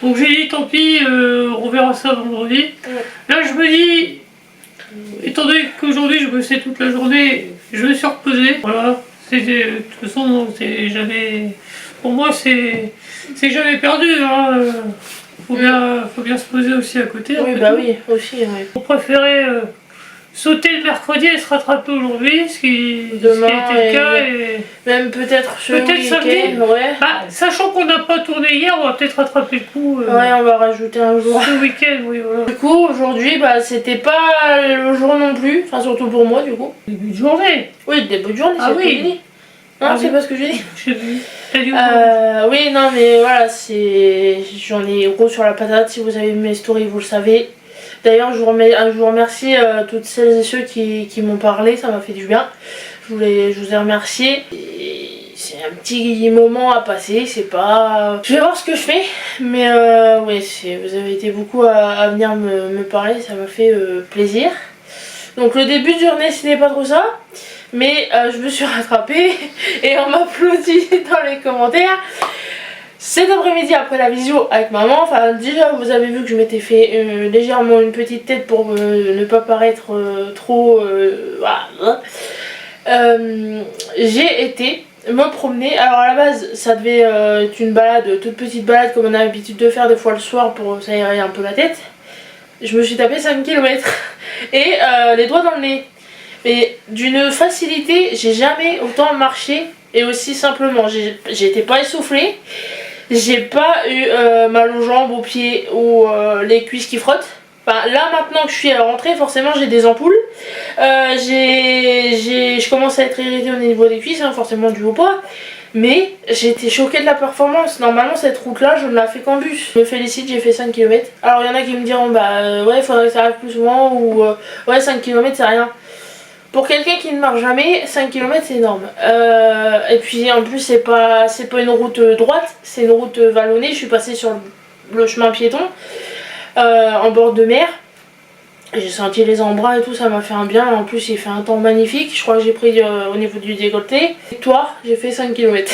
Donc j'ai dit tant pis, on verra ça vendredi. Là je me dis, étant donné qu'aujourd'hui je bossais toute la journée, je me suis reposé. Voilà, de toute façon, c'est jamais... Pour moi c'est jamais perdu. Hein. Faut bien se poser aussi à côté. Oui, bah oui, aussi. Ouais. On préférait sauter le mercredi et se rattraper aujourd'hui, ce qui était le cas. Et même peut-être samedi. Ouais. Bah, sachant qu'on n'a pas tourné hier, on va peut-être rattraper le coup. Ouais, on va rajouter un jour. Ce week-end, oui, voilà. Du coup, aujourd'hui, bah, c'était pas le jour non plus. Enfin, surtout pour moi, du coup. Début de journée. Oui, début de journée, c'est ce que j'ai dit. Non, c'est pas ce que j'ai dit. Oui, non, mais voilà, j'en ai gros sur la patate. Si vous avez vu mes stories, vous le savez. D'ailleurs, je vous remercie toutes celles et ceux qui m'ont parlé, ça m'a fait du bien. Je vous ai remerciés. C'est un petit moment à passer, c'est pas... Je vais voir ce que je fais, mais oui, vous avez été beaucoup à venir me parler, ça m'a fait plaisir. Donc le début de journée, ce n'est pas trop ça, mais je me suis rattrapée et on m'applaudit dans les commentaires. Cet après-midi, après la visio avec maman, enfin déjà vous avez vu que je m'étais fait légèrement une petite tête pour ne pas paraître trop... voilà. J'ai été me promener. Alors à la base ça devait être une balade, toute petite balade comme on a l'habitude de faire des fois le soir pour s'aérer un peu la tête. Je me suis tapé 5 km et les doigts dans le nez. Mais d'une facilité, j'ai jamais autant marché et aussi simplement. J'étais pas essoufflée. J'ai pas eu mal aux jambes, aux pieds ou les cuisses qui frottent. Enfin, là maintenant que je suis à la rentrée, forcément j'ai des ampoules. Je commence à être irritée au niveau des cuisses, hein, forcément dû au poids. Mais j'ai été choquée de la performance. Normalement cette route là je ne la fais qu'en bus. Je me félicite, j'ai fait 5 km. Alors il y en a qui me diront bah ouais faudrait que ça arrive plus souvent ou ouais 5 km c'est rien. Pour quelqu'un qui ne marche jamais, 5 km c'est énorme. Et puis en plus c'est pas une route droite, c'est une route vallonnée. Je suis passée sur le chemin piéton en bord de mer. J'ai senti les embruns et tout, ça m'a fait un bien. En plus il fait un temps magnifique. Je crois que j'ai pris au niveau du décolleté. Victoire, j'ai fait 5 km.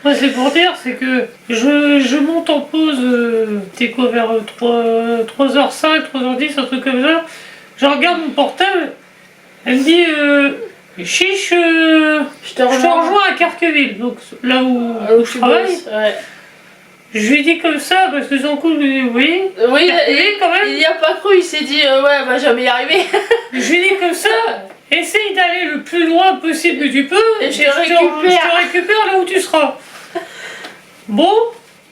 Ouais, c'est pour dire, c'est que je monte en pause, c'était quoi, vers 3h05, 3h10, un truc comme ça. Je regarde mon portable. Elle me dit chiche, je te rejoins à Carqueville, donc là où je travaille. Ouais. Je lui dis comme ça parce que son coup je lui dis oui. Oui, quand même. Il n'y a pas cru, il s'est dit ouais, elle va jamais y arriver. Je lui dis comme ça, essaye d'aller le plus loin possible que tu peux et je te récupère là où tu seras. Bon,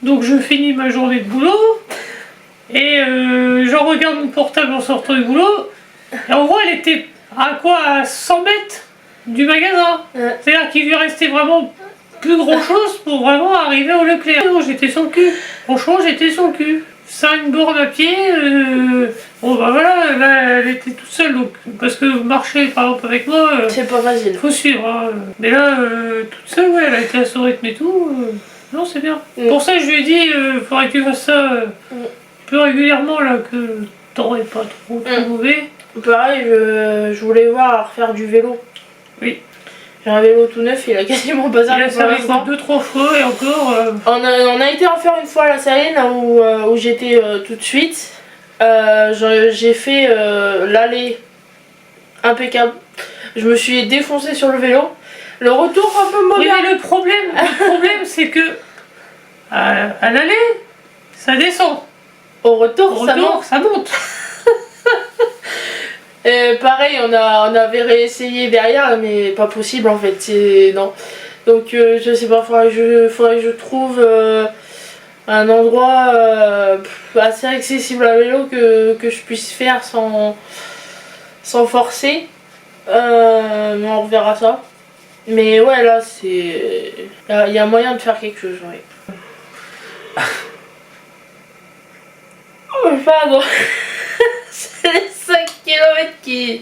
donc je finis ma journée de boulot et je regarde mon portable en sortant du boulot et on voit elle était à quoi, à 100 mètres du magasin. C'est-à-dire qu'il lui restait vraiment plus grand chose pour vraiment arriver au Leclerc. J'étais sur le cul. Franchement, j'étais sur le cul. 5 bornes à pied. Bon bah voilà, là, elle était toute seule. Donc, parce que marcher par exemple avec moi, c'est pas facile. Faut suivre. Hein. Mais là, toute seule, ouais, elle a été à son rythme et tout. Non, c'est bien. Pour ça, je lui ai dit, faudrait que tu fasses ça plus régulièrement là, que t'aurais pas trop mauvais. Pareil, je voulais voir à refaire du vélo. Oui. J'ai un vélo tout neuf, il a quasiment pas servi. Il a servi 2-3 fois et encore. On a été en faire une fois à la Saline là où j'étais tout de suite. J'ai fait l'aller impeccable. Je me suis défoncée sur le vélo. Le retour un peu Oui, mauvais. mais le problème c'est que à l'aller, ça descend. Au retour, Au ça retour, monte. ça monte. Et pareil, on avait réessayé derrière, mais pas possible en fait. Non. Donc je sais pas, faudrait que je trouve un endroit assez accessible à vélo que je puisse faire sans forcer. Mais on reverra ça. Mais ouais, là, c'est... Il y a moyen de faire quelque chose, oui. Oh, pardon. C'est les 5 km qui...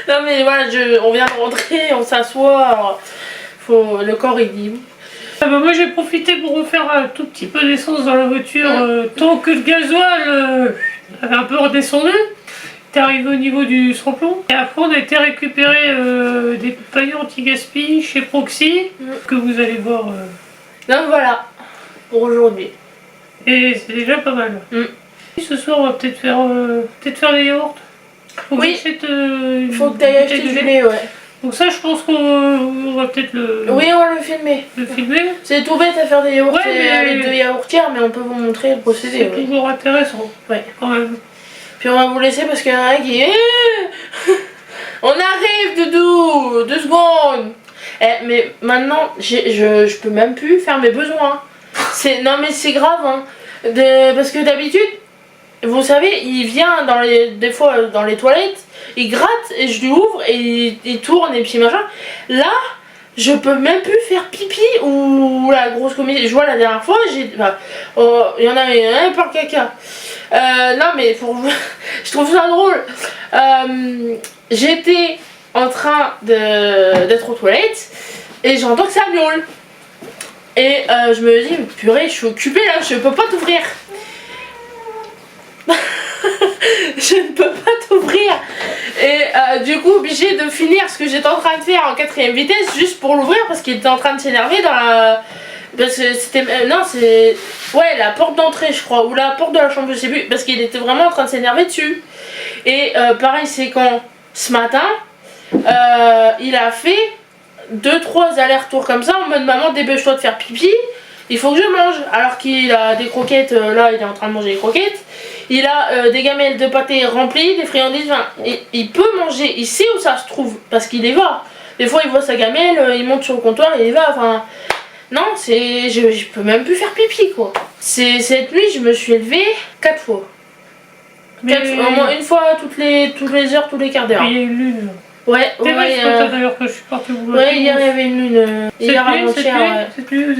Non mais voilà, on vient de rentrer, on s'assoit, alors le corps il dit... Ah bah moi j'ai profité pour refaire un tout petit peu d'essence dans la voiture tant que le gasoil avait un peu redescendu. T'es arrivé au niveau du samplon et après on a été récupérer des paniers anti-gaspi chez Proxy que vous allez voir. Donc voilà, pour aujourd'hui. Et c'est déjà pas mal. Ce soir on va peut-être faire des yaourts. Faut que Oui, j'achète, faut que t'ailles acheter du lait, ouais. Donc ça je pense qu'on va peut-être Oui, on va le filmer. filmer. C'est tout bête à faire des yaourts Ouais, mais... avec 2 yaourtières, mais on peut vous montrer le procédé. C'est toujours intéressant. Ouais. Quand même. Puis on va vous laisser parce qu'il y en a un qui est... On arrive, Doudou, 2 secondes. Mais maintenant, je peux même plus faire mes besoins. Non mais c'est grave, hein. Parce que d'habitude, vous savez, il vient des fois dans les toilettes, il gratte et je lui ouvre et il tourne et puis machin. Là, je peux même plus faire pipi ou la grosse comédie. Je vois la dernière fois, il y en avait un par caca. Non mais je trouve ça drôle. J'étais en train d'être aux toilettes et j'entends que ça miaule. Et je me dis, purée, je suis occupée là, je peux pas t'ouvrir. Je ne peux pas t'ouvrir. Et du coup, obligée de finir ce que j'étais en train de faire en 4ème vitesse juste pour l'ouvrir parce qu'il était en train de s'énerver dans la... Parce que c'était... non, c'est... Ouais, la porte d'entrée, je crois, ou la porte de la chambre, je sais plus, parce qu'il était vraiment en train de s'énerver dessus. Et pareil, c'est quand, ce matin, il a fait 2-3 allers-retours comme ça, en mode maman, dépêche-toi de faire pipi, il faut que je mange. Alors qu'il a des croquettes, là, il est en train de manger des croquettes. Il a des gamelles de pâté remplies, des friandises, enfin, il peut manger, il sait où ça se trouve, parce qu'il y va. Des fois, il voit sa gamelle, il monte sur le comptoir et il y va, enfin... Non, je peux même plus faire pipi, quoi. Cette nuit, je me suis levée 4 fois. Mais... Au moins une fois toutes les heures, tous les quarts d'heure. Il y a une lune. Ouais, C'est vrai, c'est pas d'ailleurs que je suis partie au boulot. Ouais, hier il y avait une lune. Hier avant-hier.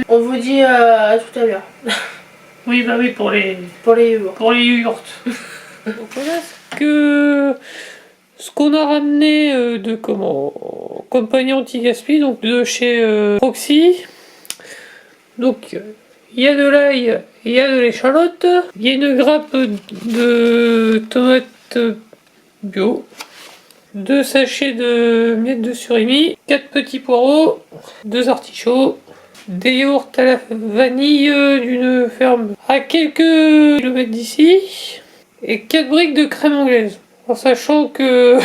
On vous dit à tout à l'heure. Oui, bah oui, pour les yaourts. Pour les yaourts. Donc voilà ce qu'on a ramené de compagnie anti-gaspi, donc de chez Proxy. Donc il y a de l'ail, il y a de l'échalote, il y a une grappe de tomates bio, 2 sachets de miettes de surimi, 4 petits poireaux, 2 artichauts, des yaourts à la vanille d'une ferme à quelques kilomètres d'ici et 4 briques de crème anglaise. En sachant que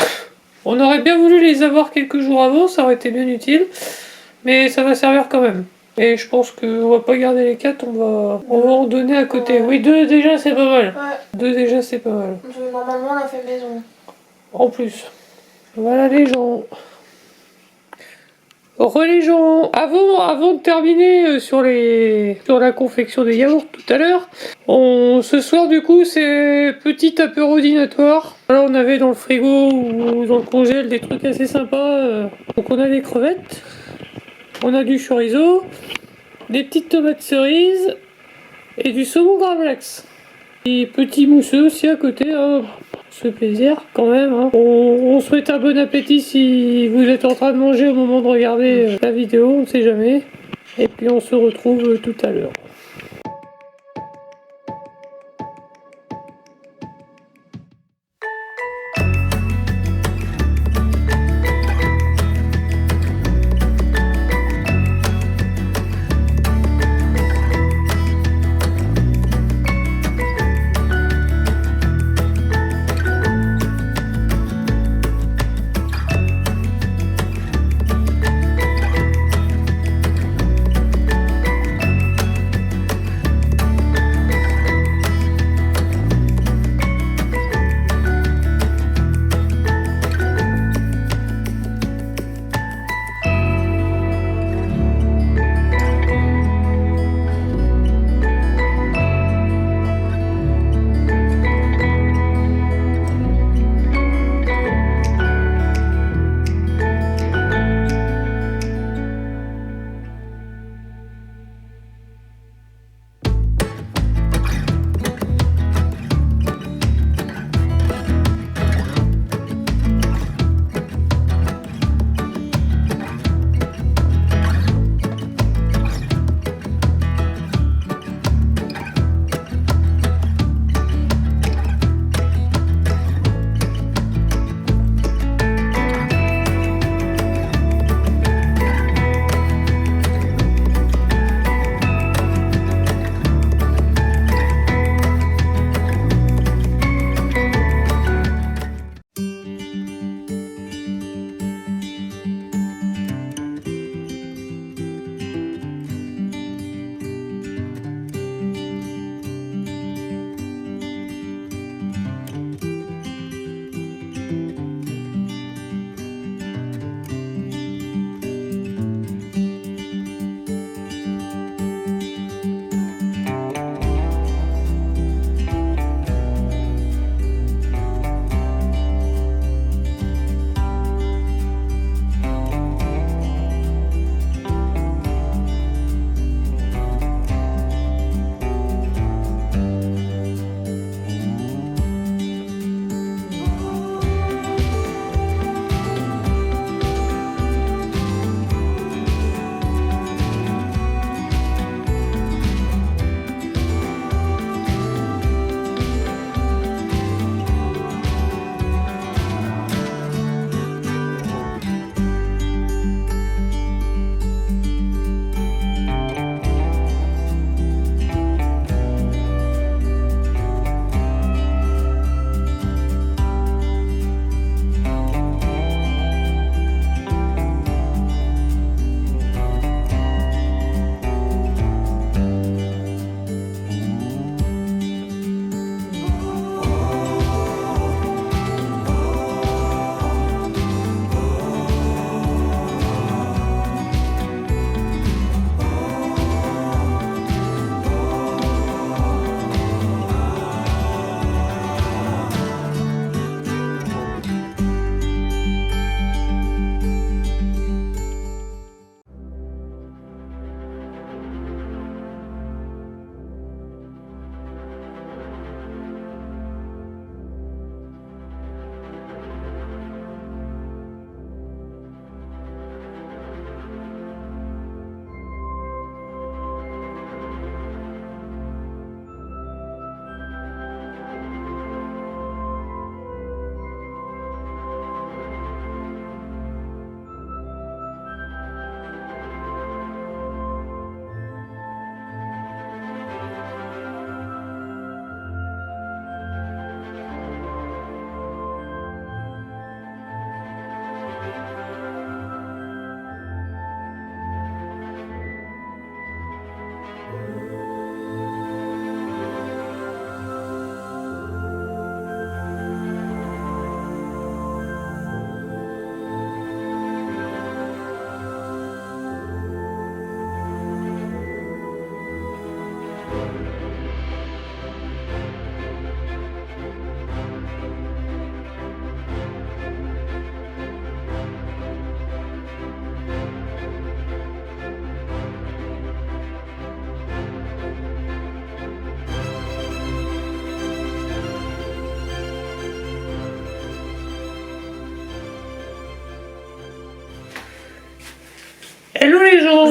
on aurait bien voulu les avoir quelques jours avant, ça aurait été bien utile, mais ça va servir quand même. Et je pense qu'on va pas garder les 4, on va en donner à côté. Oui, 2 déjà c'est pas mal. Ouais. 2 déjà c'est pas mal. Normalement on a fait maison. En plus. Voilà les gens. Les gens, avant de terminer sur la confection des yaourts tout à l'heure, ce soir du coup c'est petit apéro dînatoire. Là on avait dans le frigo ou dans le congèle des trucs assez sympas. Donc on a des crevettes, on a du chorizo, des petites tomates cerises et du saumon gravlax. Et petit mousseux aussi à côté, hein. Ce plaisir quand même. Hein. On souhaite un bon appétit si vous êtes en train de manger au moment de regarder la vidéo, on ne sait jamais. Et puis on se retrouve tout à l'heure.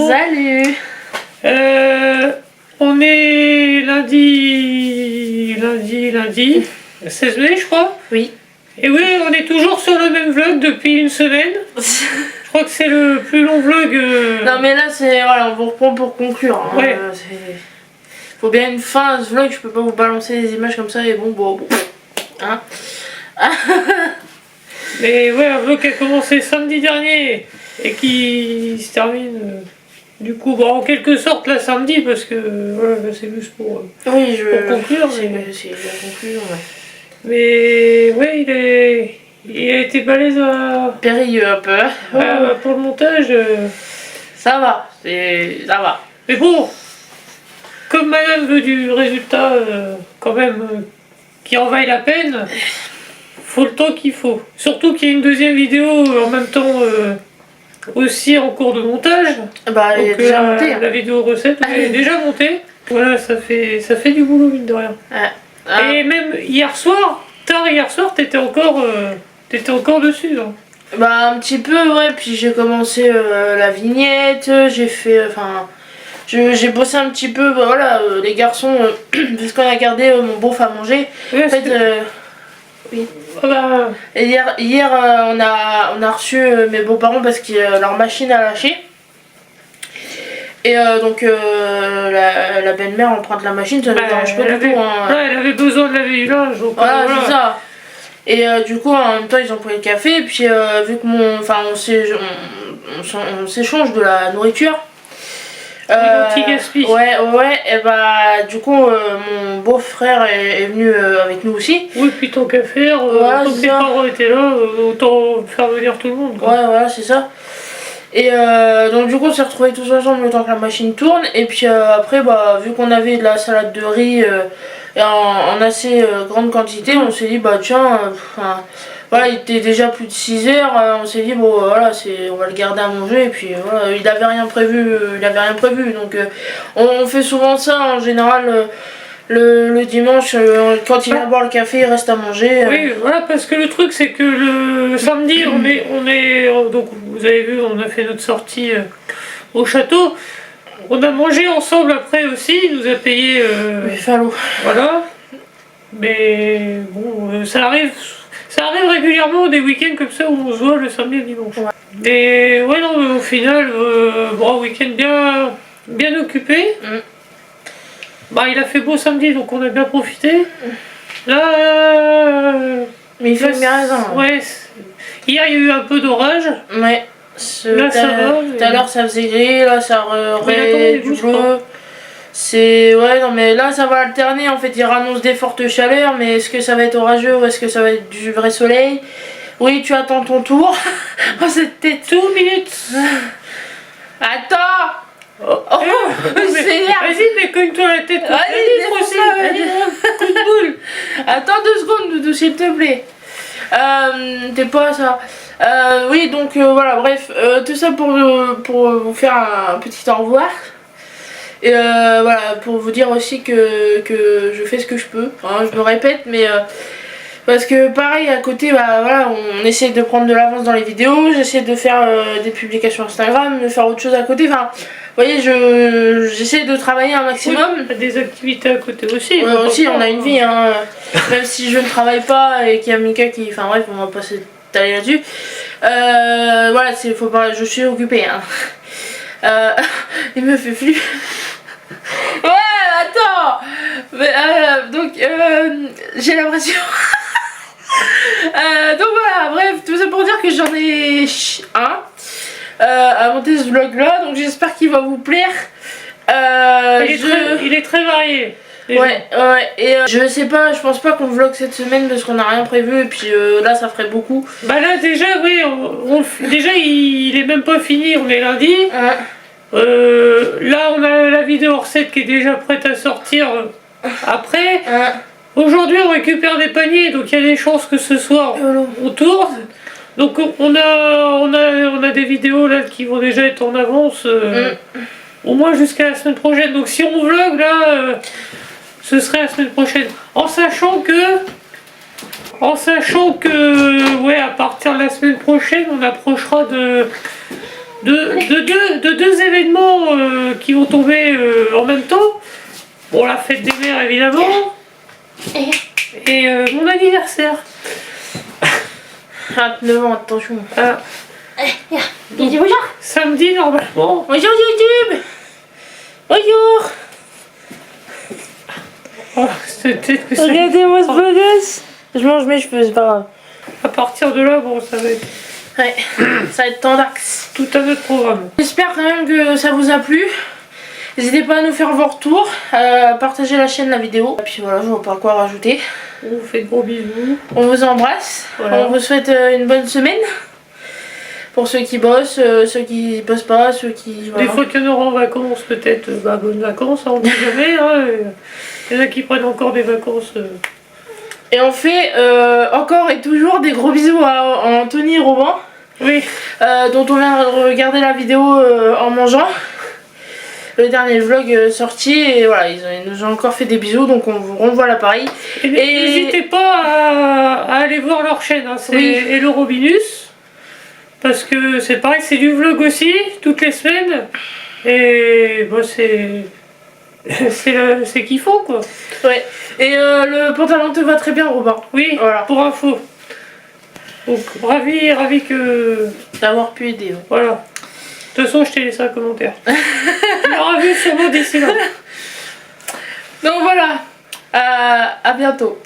Salut. On est lundi, 16 mai je crois. Oui. Et oui, on est toujours sur le même vlog depuis une semaine. Je crois que c'est le plus long vlog. Non mais là c'est, voilà, on vous reprend pour conclure. Hein. Ouais. Faut bien une fin à ce vlog, je peux pas vous balancer des images comme ça et bon. Hein. Mais ouais, un vlog qui a commencé samedi dernier et qui se termine du coup en quelque sorte là samedi parce que voilà, c'est juste pour conclure. C'est la conclusion, ouais. Mais ouais, il a été balèze Périlleux un peu. pour le montage. Ça va, ça va. Mais bon, comme madame veut du résultat quand même qui en vaille la peine, faut le temps qu'il faut. Surtout qu'il y a une deuxième vidéo en même temps aussi en cours de montage. Bah elle est déjà montée. La vidéo recette elle est déjà montée. Voilà, ça fait du boulot mine de rien. Et même hier soir, tard hier soir, t'étais encore dessus. Hein. Bah un petit peu, ouais, puis j'ai commencé la vignette, j'ai fait, j'ai bossé un petit peu, bah, voilà, les garçons, parce qu'on a gardé mon beauf à manger. Ouais, en fait, oui. Voilà. Et hier on a reçu mes beaux-parents parce que leur machine a lâché. Et donc la belle-mère emprunte la machine, ça ne me dérange pas du tout. Hein. Ouais, elle avait besoin de laver du linge. Donc, voilà, c'est ça. Et du coup en même temps ils ont pris le café et puis vu que on s'échange de la nourriture. Anti-gaspi. Ouais, et bah du coup mon beau-frère est venu avec nous aussi. Oui, puis tant qu'à faire, voilà, tant que tes parents étaient là, autant faire venir tout le monde. Quoi. Ouais, voilà, c'est ça. Et donc du coup on s'est retrouvés tous ensemble le temps que la machine tourne. Et puis après, bah vu qu'on avait de la salade de riz et en assez grande quantité, on s'est dit bah tiens, voilà, il était déjà plus de 6 heures, on s'est dit bon voilà, on va le garder à manger et puis voilà, il avait rien prévu, donc on fait souvent ça en général. Le dimanche, quand il va boire le café, il reste à manger. Oui, voilà, parce que le truc c'est que le samedi, on est donc vous avez vu, on a fait notre sortie au château. On a mangé ensemble après aussi, il nous a payé. Voilà. Mais bon, ça arrive régulièrement des week-ends comme ça où on se voit le samedi et le dimanche. Ouais. Mais ouais, non, au final, bon, week-end bien occupé. Bah, il a fait beau samedi, donc on a bien profité. Là. Mais il fait bien raison. Ouais. Hier, il y a eu un peu d'orage. Ouais. Là, ça va. Tout à l'heure, ça faisait gris, là, ça aurait du bleu. Ouais, non, mais là, ça va alterner. En fait, il annonce des fortes chaleurs, mais est-ce que ça va être orageux ou est-ce que ça va être du vrai soleil? Oui, tu attends ton tour. Oh, c'était 2 minutes. Attends. Vas-y, mais cogne-toi la tête. Vas-y, coup de boule. Attends 2 secondes, Doudou, s'il te plaît. T'es pas ça. Oui, donc voilà, bref, tout ça pour vous faire un petit au revoir. Et voilà, pour vous dire aussi que je fais ce que je peux. Hein, je me répète, mais parce que pareil, à côté, bah voilà, on essaie de prendre de l'avance dans les vidéos, j'essaie de faire des publications Instagram, de faire autre chose à côté. Enfin, vous voyez, j'essaie de travailler un maximum. Oui, des activités à côté aussi. Aussi, on a une vie, hein. Même si je ne travaille pas et qu'il y a Mika qui... Enfin bref, on va pas s'étaler là-dessus. Voilà, faut pas, je suis occupée. Hein. Il me fait plus. Ouais, attends. Mais, donc, j'ai l'impression... donc voilà, bref, tout ça pour dire que j'en ai un à monter ce vlog là, donc j'espère qu'il va vous plaire. Il est très varié. Ouais, et je sais pas, je pense pas qu'on vlog cette semaine parce qu'on a rien prévu et puis là ça ferait beaucoup. Bah là déjà, oui, déjà il est même pas fini, on est lundi. Là on a la vidéo recette qui est déjà prête à sortir après. Aujourd'hui on récupère des paniers, donc il y a des chances que ce soir on tourne. Donc on a des vidéos là qui vont déjà être en avance au moins jusqu'à la semaine prochaine. Donc si on vlog là, ce serait la semaine prochaine. En sachant que ouais, à partir de la semaine prochaine on approchera de deux événements qui vont tomber en même temps. Bon, la fête des mères évidemment. Et mon anniversaire. 29 ans, attention. Ah, Dis bonjour. samedi normalement. Bonjour YouTube. Bonjour. Oh, peut-être que Regardez-moi ce beau gosse. Je mange mes cheveux, c'est pas grave. à partir de là, bon, ça va être Ouais, ça va être tendax. tout un autre programme. J'espère quand même que ça vous a plu. N'hésitez pas à nous faire vos retours, partager la chaîne, la vidéo. Et puis voilà, je vois pas quoi rajouter. On vous fait de gros bisous. On vous embrasse. Voilà. On vous souhaite une bonne semaine. Pour ceux qui bossent, ceux qui bossent pas, ceux qui... Voilà. Des fois qu'il y en aura en vacances, peut-être, bonnes vacances, hein, on ne sait jamais. Hein, il y en a qui prennent encore des vacances. Et on fait encore et toujours des gros bisous à Anthony et Robin. Oui, Dont on vient de regarder la vidéo en mangeant. Le dernier vlog sorti. Et voilà, ils nous ont encore fait des bisous. Donc on vous renvoie l'appareil. et n'hésitez pas à aller voir leur chaîne. Hein, c'est Oui. Hello Robinus. Parce que c'est pareil, c'est du vlog aussi, toutes les semaines. Et bon, c'est kiffant quoi. Ouais. Et le pantalon te va très bien, Robin. Oui, Voilà. pour info. Donc ravi que... D'avoir pu aider. Ouais. Voilà. De toute façon, je t'ai laissé un commentaire. Tu l'auras vu sûrement d'ici là. Donc voilà. À bientôt.